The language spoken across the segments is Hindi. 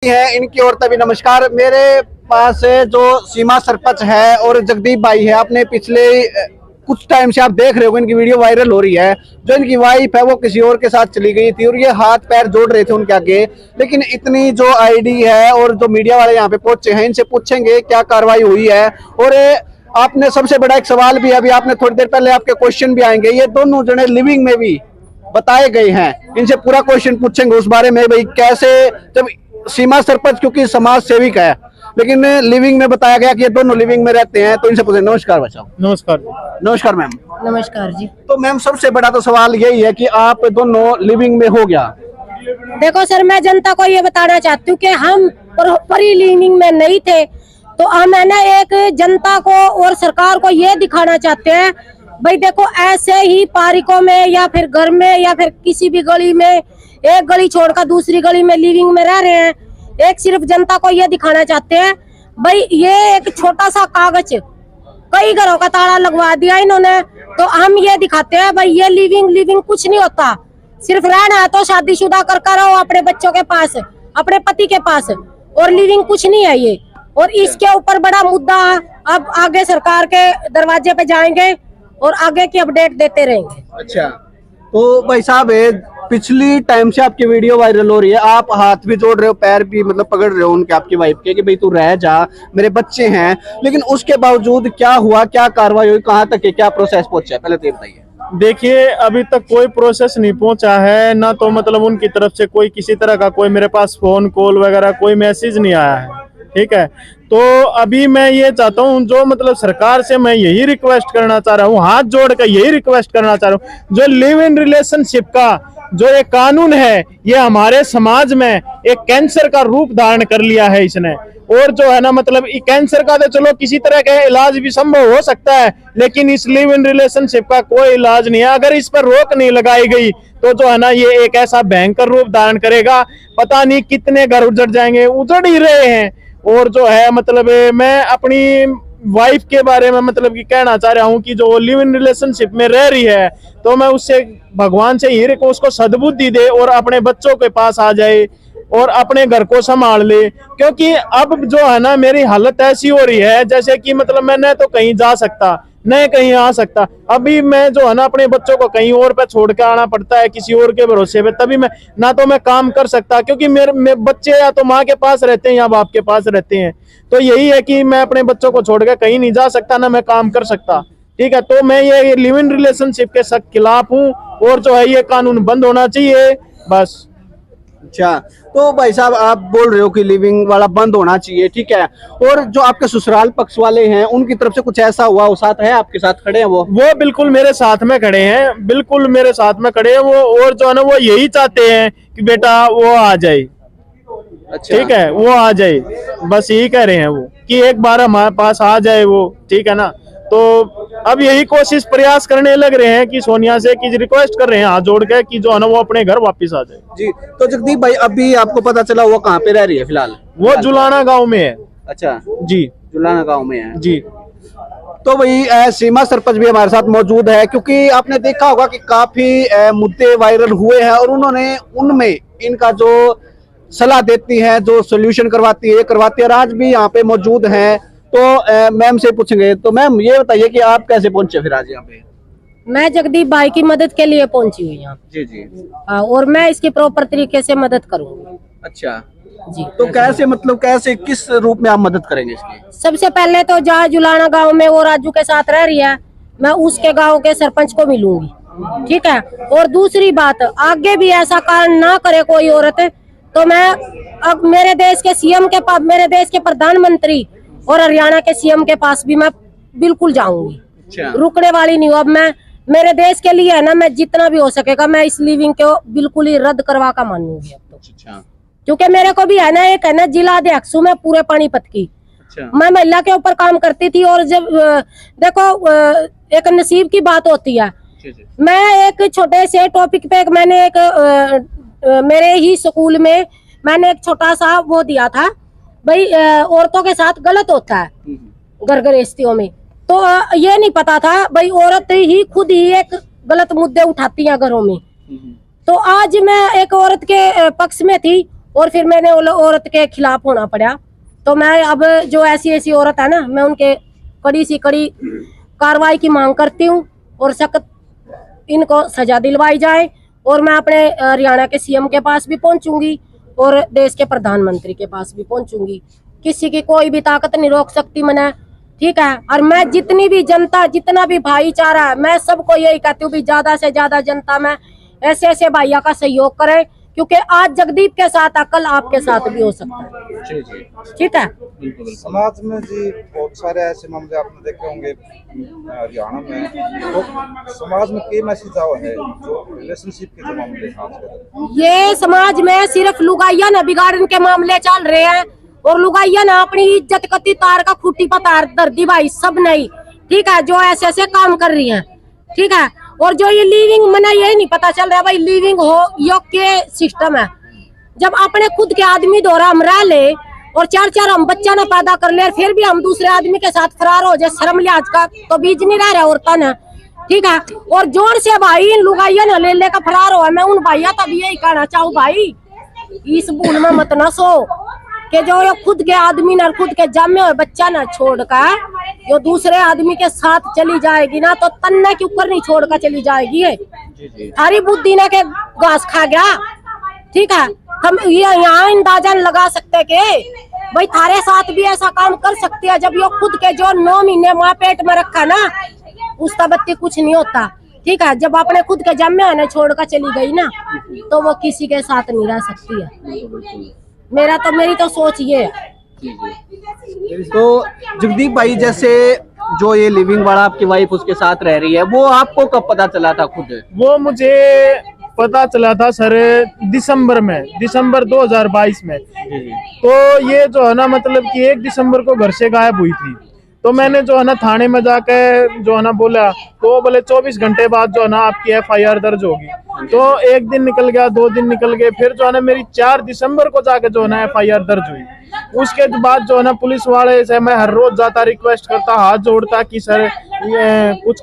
है इनकी ओर तभी नमस्कार। मेरे पास जो सीमा सरपंच है और जगदीप भाई है, अपने पिछले कुछ टाइम से आप देख रहे हो इनकी वीडियो वायरल हो रही है। जो इनकी वाइफ है वो किसी और के साथ चली गई थी और ये हाथ पैर जोड़ रहे थे उनके आगे, लेकिन इतनी जो आईडी है और जो मीडिया वाले यहाँ पे पहुंचे हैं, इनसे पूछेंगे क्या कार्रवाई हुई है। और आपने सबसे बड़ा एक सवाल भी अभी आपने थोड़ी देर पहले आपके क्वेश्चन भी आएंगे, ये दोनों जने लिविंग में भी बताए गए हैं, इनसे पूरा क्वेश्चन पूछेंगे उस बारे में भाई कैसे। जब सीमा सरपंच क्योंकि समाज सेविक है, लेकिन लिविंग में बताया गया कि ये दोनों लिविंग में रहते हैं, तो इनसे पूछे। नमस्कार बच्चों। नमस्कार। नमस्कार मैम। नमस्कार जी। तो मैम सबसे बड़ा तो सवाल यही है कि आप दोनों लिविंग में हो गया। देखो सर, मैं जनता को ये बताना चाहती हूँ कि हम प्रॉपरली लिविंग में नहीं थे, तो हम है ना एक जनता को और सरकार को ये दिखाना चाहते हैं भाई देखो ऐसे ही पार्कों में या फिर घर में या फिर किसी भी गली में, एक गली छोड़कर दूसरी गली में लिविंग में रह रहे हैं। एक सिर्फ जनता को ये दिखाना चाहते हैं भाई ये एक छोटा सा कागज कई घरों का ताला लगवा दिया इन्होंने, तो हम ये दिखाते हैं भाई ये लिविंग कुछ नहीं होता। सिर्फ रहना है तो शादीशुदा कर रहो अपने बच्चों के पास, अपने पति के पास, और लिविंग कुछ नहीं है ये। और इसके ऊपर बड़ा मुद्दा अब आगे सरकार के दरवाजे पे जाएंगे और आगे की अपडेट देते रहेंगे। अच्छा, तो भाई साहब पिछली टाइम से आपकी वीडियो वायरल हो रही है, आप हाथ भी जोड़ रहे हो, पैर भी मतलब पकड़ रहे हो उनके, आपकी वाइफ के, कि भाई तू रह जा, मेरे बच्चे हैं, लेकिन उसके बावजूद क्या हुआ, क्या कार्रवाई हुई, कहाँ तक है, क्या प्रोसेस पहुंचा है, पहले तो ये बताइए। देखिए अभी तक कोई प्रोसेस नहीं पहुंचा है ना, तो मतलब उनकी तरफ से कोई किसी तरह का कोई मेरे पास फोन कॉल वगैरह कोई मैसेज नहीं आया है। ठीक है, तो अभी मैं ये चाहता हूँ जो मतलब सरकार से मैं यही रिक्वेस्ट करना चाह रहा हूँ, हाथ जोड़ कर यही रिक्वेस्ट करना चाह रहा हूँ, जो लिव इन रिलेशनशिप का जो ये कानून है ये हमारे समाज में एक कैंसर का रूप धारण कर लिया है इसने। और जो है ना मतलब कैंसर का तो चलो किसी तरह का इलाज भी संभव हो सकता है, लेकिन इस लिव इन रिलेशनशिप का कोई इलाज नहीं है। अगर इस पर रोक नहीं लगाई गई तो जो है ना ये एक ऐसा भयंकर रूप धारण करेगा, पता नहीं कितने घर उजड़ जाएंगे, उजड़ ही रहे हैं। और जो है मतलब मैं अपनी वाइफ के बारे में मतलब कि कहना चाह रहा हूँ कि जो लिव इन रिलेशनशिप में रह रही है, तो मैं उससे भगवान से यही को उसको सद्बुद्धि दे और अपने बच्चों के पास आ जाए और अपने घर को संभाल ले। क्योंकि अब जो है ना मेरी हालत ऐसी हो रही है जैसे कि मतलब मैं न तो कहीं जा सकता न कहीं आ सकता। अभी मैं जो है ना अपने बच्चों को कहीं और पे छोड़ के आना पड़ता है, किसी और के भरोसे पे, तभी मैं ना तो मैं काम कर सकता, क्योंकि मेरे बच्चे या तो माँ के पास रहते हैं या बाप के पास रहते हैं। तो यही है कि मैं अपने बच्चों को छोड़ के कहीं नहीं जा सकता, ना मैं काम कर सकता। ठीक है, तो मैं ये लिव इन रिलेशनशिप के सख्त खिलाफ हूँ और जो है ये कानून बंद होना चाहिए बस। अच्छा, तो भाई साहब आप बोल रहे हो कि लिविंग वाला बंद होना चाहिए, ठीक है, और जो आपके ससुराल पक्ष वाले हैं उनकी तरफ से कुछ ऐसा हुआ, वो साथ है, आपके साथ खड़े हैं? वो बिल्कुल मेरे साथ में खड़े हैं, बिल्कुल मेरे साथ में खड़े हैं वो। और जो है ना वो यही चाहते हैं कि बेटा वो आ जाए। अच्छा। ठीक है, वो आ जाए, बस यही कह रहे हैं वो कि एक बार हमारे पास आ जाए वो, ठीक है ना। तो अब यही कोशिश प्रयास करने लग रहे हैं कि सोनिया से कि रिक्वेस्ट कर रहे हैं हाथ जोड़ के कि जो है ना वो अपने घर वापस आ जाए। जी, तो जगदीप भाई अभी आपको पता चला वो कहाँ पे रह रही है फिलहाल? वो जुलाना गांव में है। अच्छा जी, जुलाना गांव में है जी। तो वही सीमा सरपंच भी हमारे साथ मौजूद है, क्योंकि आपने देखा होगा कि काफी मुद्दे वायरल हुए हैं और उन्होंने उनमें इनका जो सलाह देती है, जो सोल्यूशन करवाती है, करवाती है, और आज भी यहाँ पे मौजूद हैं। तो मैम से पूछेंगे। तो मैम ये बताइए कि आप कैसे पहुंचे फिर आज यहाँ पे? मैं जगदीप भाई की मदद के लिए पहुंची हुई यहाँ। जी जी। और मैं इसकी प्रॉपर तरीके से मदद करूंगी। अच्छा जी। तो कैसे मतलब कैसे किस रूप में आप मदद करेंगे इसकी? सबसे पहले तो जहाँ जुलाना गांव में वो राजू के साथ रह रही है, मैं उसके गांव के सरपंच को मिलूंगी, ठीक है। और दूसरी बात, आगे भी ऐसा कारण ना करे कोई औरत, तो मैं अब मेरे देश के सीएम के पास, मेरे देश के प्रधानमंत्री और हरियाणा के सीएम के पास भी मैं बिल्कुल जाऊंगी। अच्छा। रुकने वाली नहीं हूँ। अब मैं मेरे देश के लिए है ना, मैं जितना भी हो सकेगा मैं इस लिविंग को बिल्कुल ही रद्द करवा का मानूंगी अब तो। अच्छा। क्योंकि मेरे को भी है ना एक है ना जिला अध्यक्ष हूँ मैं पूरे पानीपत की। अच्छा। मैं महिला के ऊपर काम करती थी, और जब देखो एक नसीब की बात होती है। मैं एक छोटे से टॉपिक पे मैंने एक मेरे ही स्कूल में मैंने एक छोटा सा वो दिया था भाई औरतों के साथ गलत होता है घर गृहस्थियों में, तो ये नहीं पता था भाई औरत ही खुद ही एक गलत मुद्दे उठाती हैं घरों में। तो आज मैं एक औरत के पक्ष में थी और फिर मैंने वो औरत के खिलाफ होना पड़ा। तो मैं अब जो ऐसी औरत है ना, मैं उनके कड़ी सी कड़ी कार्रवाई की मांग करती हूँ और सख्त इनको सजा दिलवाई जाए। और मैं अपने हरियाणा के सीएम के पास भी पहुंचूंगी और देश के प्रधानमंत्री के पास भी पहुंचूंगी। किसी की कोई भी ताकत नहीं रोक सकती मैंने, ठीक है। और मैं जितनी भी जनता, जितना भी भाईचारा है, मैं सबको यही कहती हूँ भी ज्यादा से ज्यादा जनता में ऐसे भैया का सहयोग करे, क्योंकि आज जगदीप के साथ कल आपके साथ भी हो सकता है। ठीक है। समाज में जी बहुत सारे ऐसे मामले आपने देखे होंगे हरियाणा में, तो समाज में कई मैसेज आए हैं जो रिलेशनशिप के जो मामले हैं आजकल, ये समाज में सिर्फ लुगाइया न बिगाड़ने के मामले चल रहे हैं और लुगाइया ना अपनी इज्जत कती तार का खूटी पर तार दर्दी भाई सब नहीं, ठीक है, जो ऐसे काम कर रही हैं, ठीक है। और जो ये लिविंग मना ये नहीं पता चल रहा भाई लिविंग हो योग्य सिस्टम है। जब अपने खुद के आदमी द्वारा हम रह ले और चार हम बच्चा ना पैदा कर ले, फिर भी हम दूसरे आदमी के साथ फरार हो जाए, शर्म लिहाज का तो बीज नहीं रह रहा औरता न, ठीक है। और जोर से भाई लुगाइया न ले लेकर फरार हो। मैं उन भैया तब यही कहना चाहूँ भाई, इस भूल में मत न सो कि जो ये खुद के आदमी न खुद के जमे हुए बच्चा न छोड़कर जो दूसरे आदमी के साथ चली जाएगी ना, तो तन्ने के ऊपर नहीं छोड़कर चली जाएगी है। थारी बुद्धि ने के घास खा गया, ठीक है। हम ये यहाँ अंदाजा लगा सकते कि भाई थारे साथ भी ऐसा काम कर सकते हैं। जब ये खुद के जो 9 महीने माँ पेट में रखा ना, उसका बत्ती कुछ नहीं होता, ठीक है। जब अपने खुद के जमे आने छोड़कर चली गई ना, तो वो किसी के साथ नहीं रह सकती है। मेरी तो सोच ये है। तो जगदीप भाई, जैसे जो ये लिविंग वाला आपकी वाइफ उसके साथ रह रही है, वो आपको कब पता चला था खुद? वो मुझे पता चला था सर दिसंबर 2022 में। तो ये जो है ना मतलब कि 1 दिसंबर को घर से गायब हुई थी। तो मैंने जो है ना थाने में जाके जो है ना बोला, तो बोले 24 घंटे बाद जो है ना आपकी FIR दर्ज होगी। तो 1 दिन निकल गया, 2 दिन निकल गए, फिर जो है ना मेरी 4 दिसंबर को जाके जो है ना FIR दर्ज हुई। उसके बाद जो है ना पुलिस वाले से मैं हर रोज जाता, रिक्वेस्ट करता, हाथ जोड़ता कि सर ये कुछ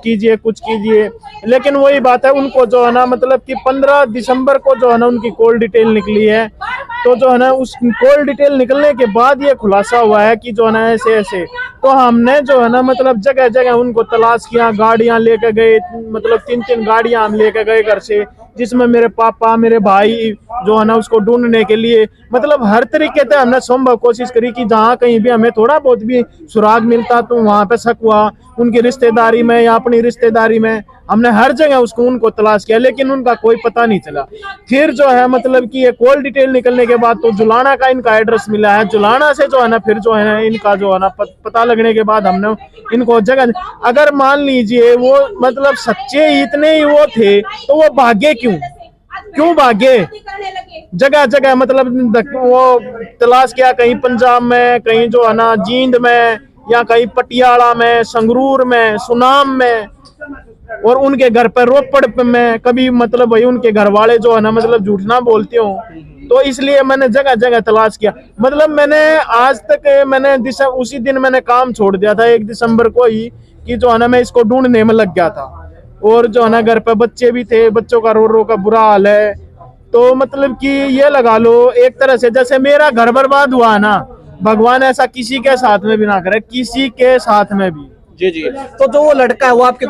कीजिए। लेकिन वही बात है, उनको जो है ना मतलब कि 15 दिसंबर को जो है ना उनकी कॉल डिटेल निकली है। तो जो है ना उस कॉल डिटेल निकलने के बाद ये खुलासा हुआ है कि जो है ना ऐसे। तो हमने जो है ना मतलब जगह जगह उनको तलाश किया, गाड़ियां लेकर गए, मतलब 3 गाड़ियां हम लेकर गए घर से, जिसमें मेरे पापा मेरे भाई जो है ना उसको ढूंढने के लिए मतलब हर तरीके से हमने संभव कोशिश करी कि जहाँ कहीं भी हमें थोड़ा बहुत भी सुराग मिलता तो वहाँ पे शक हुआ, उनकी रिश्तेदारी में या अपनी रिश्तेदारी में, हमने हर जगह उनको तलाश किया, लेकिन उनका कोई पता नहीं चला। फिर जो है मतलब कि ये कॉल डिटेल निकलने के बाद तो जुलाना का इनका एड्रेस मिला है। जुलाना से जो है ना फिर जो है ना इनका जो है ना पता लगने के बाद हमने इनको जगह, अगर मान लीजिए वो मतलब सच्चे इतने ही वो थे तो वो भागे क्यों भागे? जगह जगह मतलब वो तलाश किया, कहीं पंजाब में, कहीं जो है ना जींद में, या कहीं पटियाला में, संगरूर में, सुनाम में, और उनके घर पर रोपड़ में कभी मतलब वही उनके घर वाले जो है ना मतलब झूठ ना बोलते हो। तो इसलिए मैंने जगह जगह तलाश किया। मतलब मैंने आज तक मैंने उसी दिन मैंने काम छोड़ दिया था 1 दिसंबर को ही, कि जो है ना मैं इसको ढूंढने में लग गया था। और जो है ना घर पे बच्चे भी थे, बच्चों का रो का बुरा हाल है। तो मतलब कि ये लगा लो एक तरह से जैसे मेरा घर बर्बाद हुआ ना, भगवान ऐसा किसी के साथ में भी ना करे, किसी के साथ में भी। जी। तो जो वो लड़का है वो आपके